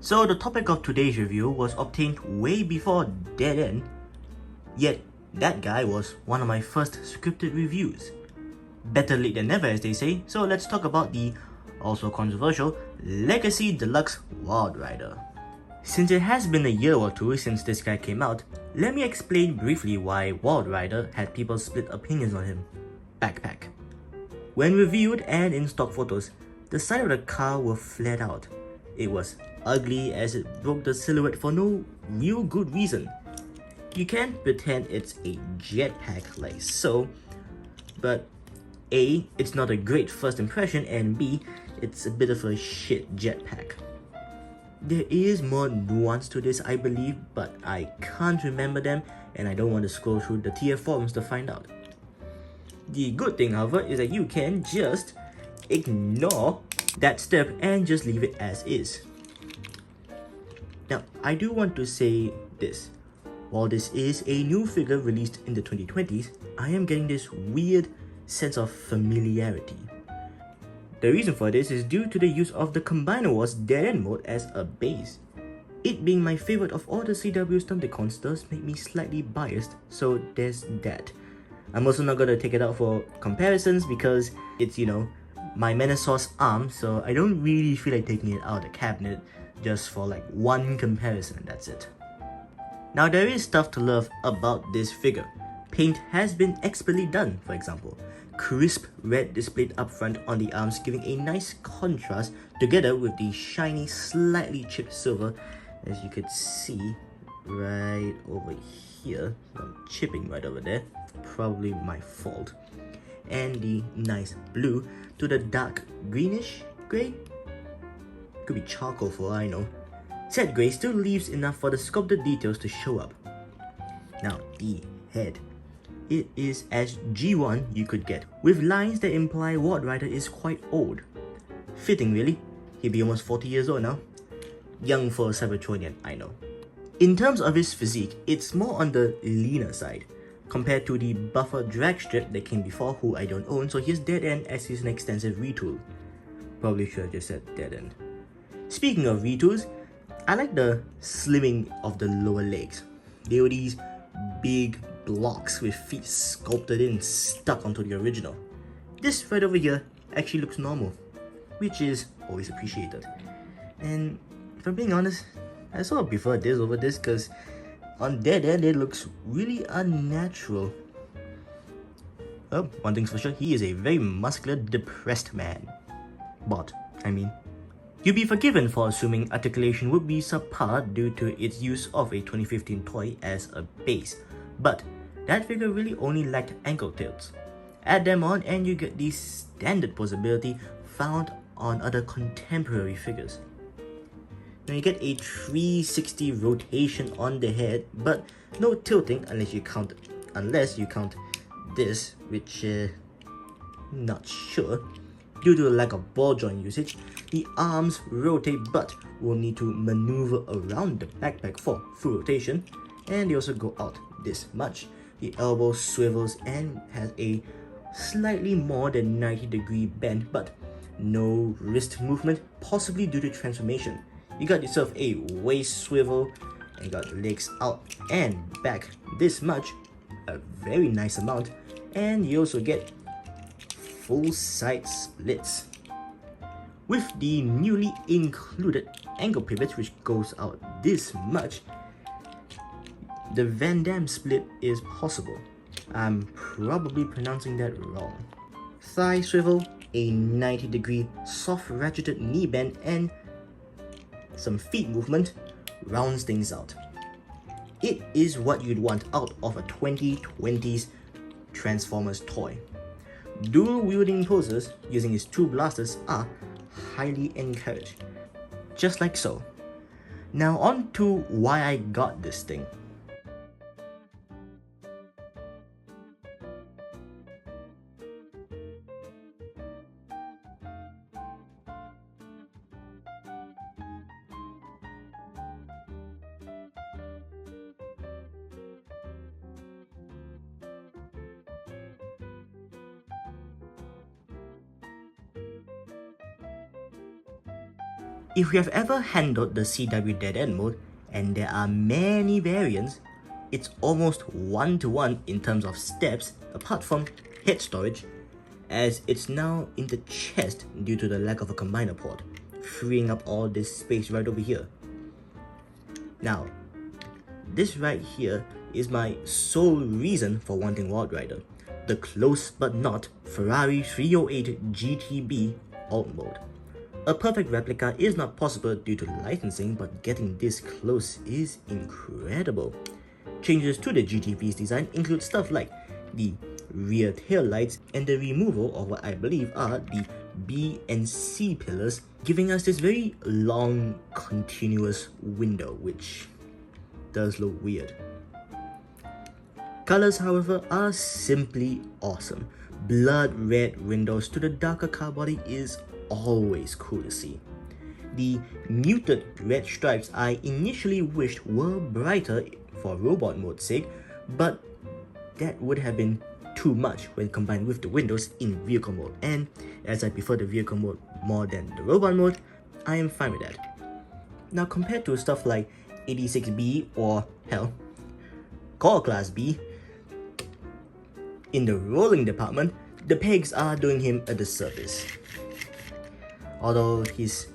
So the topic of today's review was obtained way before Dead End, yet that guy was one of my first scripted reviews. Better late than never, as they say, so let's talk about the also controversial Legacy Deluxe Wildrider. Since it has been a year or two since this guy came out, let me explain briefly why Wildrider had people split opinions on him. Backpack. When reviewed and in stock photos, the side of the car were flat out. It was ugly as it broke the silhouette for no real good reason. You can't pretend it's a jetpack like so, but A, it's not a great first impression, and B, it's a bit of a shit jetpack. There is more nuance to this, I believe, but I can't remember them and I don't want to scroll through the TF forums to find out. The good thing, however, is that you can just ignore that step and just leave it as is. Now, I do want to say this. While this is a new figure released in the 2020s, I am getting this weird sense of familiarity. The reason for this is due to the use of the Combiner Wars Dead End mode as a base. It being my favorite of all the CW Stunticons does make me slightly biased, so there's that. I'm also not gonna take it out for comparisons because it's, my Menosaur's arm, so I don't really feel like taking it out of the cabinet just for like one comparison, that's it. Now there is stuff to love about this figure. Paint has been expertly done, for example. Crisp red displayed up front on the arms, giving a nice contrast together with the shiny, slightly chipped silver, as you could see right over here. I'm chipping right over there, probably my fault. And the nice blue to the dark greenish grey. Could be charcoal for all I know. Said grey still leaves enough for the sculpted details to show up. Now the head. It is as G1 you could get, with lines that imply Wildrider is quite old. Fitting really, he'd be almost 40 years old now. Young for a Cybertronian, I know. In terms of his physique, it's more on the leaner side, compared to the buffer drag strip that came before, who I don't own, so here's Dead End as he's an extensive retool. Probably should have just said Dead End. Speaking of retools, I like the slimming of the lower legs. They were these big blocks with feet sculpted in, stuck onto the original. This right over here actually looks normal, which is always appreciated. And if I'm being honest, I sort of prefer this over this because on Dead End it looks really unnatural. Well, one thing's for sure, he is a very muscular, depressed man. But, I mean, you'd be forgiven for assuming articulation would be subpar due to its use of a 2015 toy as a base, but that figure really only lacked ankle tilts. Add them on and you get the standard posability found on other contemporary figures. Now you get a 360 rotation on the head, but no tilting unless you count this, which not sure. Due to the lack of ball joint usage, the arms rotate but will need to maneuver around the backpack for full rotation, and they also go out this much. The elbow swivels and has a slightly more than 90-degree bend, but no wrist movement, possibly due to transformation. You got yourself a waist swivel, and you got the legs out and back this much, a very nice amount, and you also get full side splits. With the newly included ankle pivot, which goes out this much, the Van Damme split is possible. I'm probably pronouncing that wrong. Thigh swivel, a 90-degree soft ratcheted knee bend, and some feet movement rounds things out. It is what you'd want out of a 2020s Transformers toy. Dual wielding poses using his two blasters are highly encouraged. Just like so. Now on to why I got this thing. If you have ever handled the CW Dead End mode, and there are many variants, it's almost 1-to-1 in terms of steps apart from head storage, as it's now in the chest due to the lack of a combiner port, freeing up all this space right over here. Now, this right here is my sole reason for wanting Wildrider, the close but not Ferrari 308 GTB alt mode. A perfect replica is not possible due to licensing, but getting this close is incredible. Changes to the GTB's design include stuff like the rear tail lights and the removal of what I believe are the B and C pillars, giving us this very long continuous window, which does look weird. Colors, however, are simply awesome. Blood red windows to the darker car body is always cool to see. The muted red stripes I initially wished were brighter for robot mode's sake, but that would have been too much when combined with the windows in vehicle mode, and as I prefer the vehicle mode more than the robot mode, I am fine with that. Now, compared to stuff like 86B or hell, Core Class B, in the rolling department, the pegs are doing him a disservice. Although his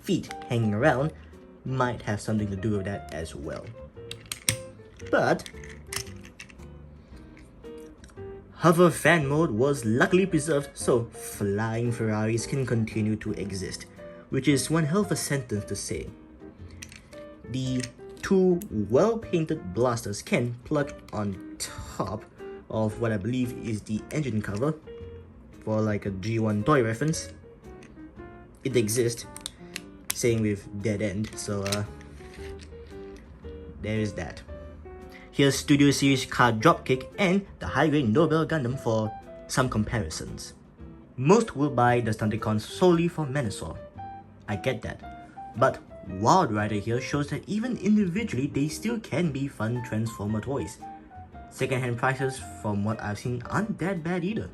feet hanging around might have something to do with that as well. But hover fan mode was luckily preserved, so flying Ferraris can continue to exist, which is one hell of a sentence to say. The two well-painted blasters can plug on top of what I believe is the engine cover, for like a G1 toy reference. It exists, same with Dead End, so there is that. Here's Studio Series card Dropkick and the high-grade Nobel Gundam for some comparisons. Most will buy the Stunticons solely for Menasor. I get that, but Wildrider here shows that even individually they still can be fun Transformer toys. Second-hand prices from what I've seen aren't that bad either.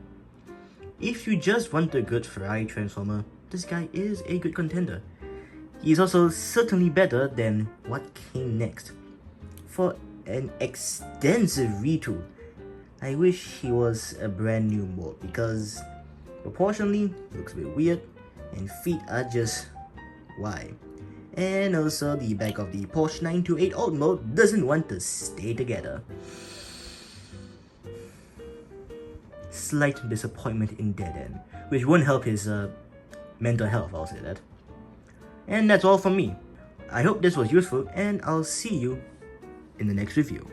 If you just want a good Ferrari Transformer, this guy is a good contender. He is also certainly better than what came next. For an extensive retool, I wish he was a brand new mold because proportionally looks a bit weird and feet are just why. And also the back of the Porsche 928 alt mode doesn't want to stay together. Slight disappointment in Dead End, which won't help his mental health, I'll say that. And that's all from me. I hope this was useful, and I'll see you in the next review.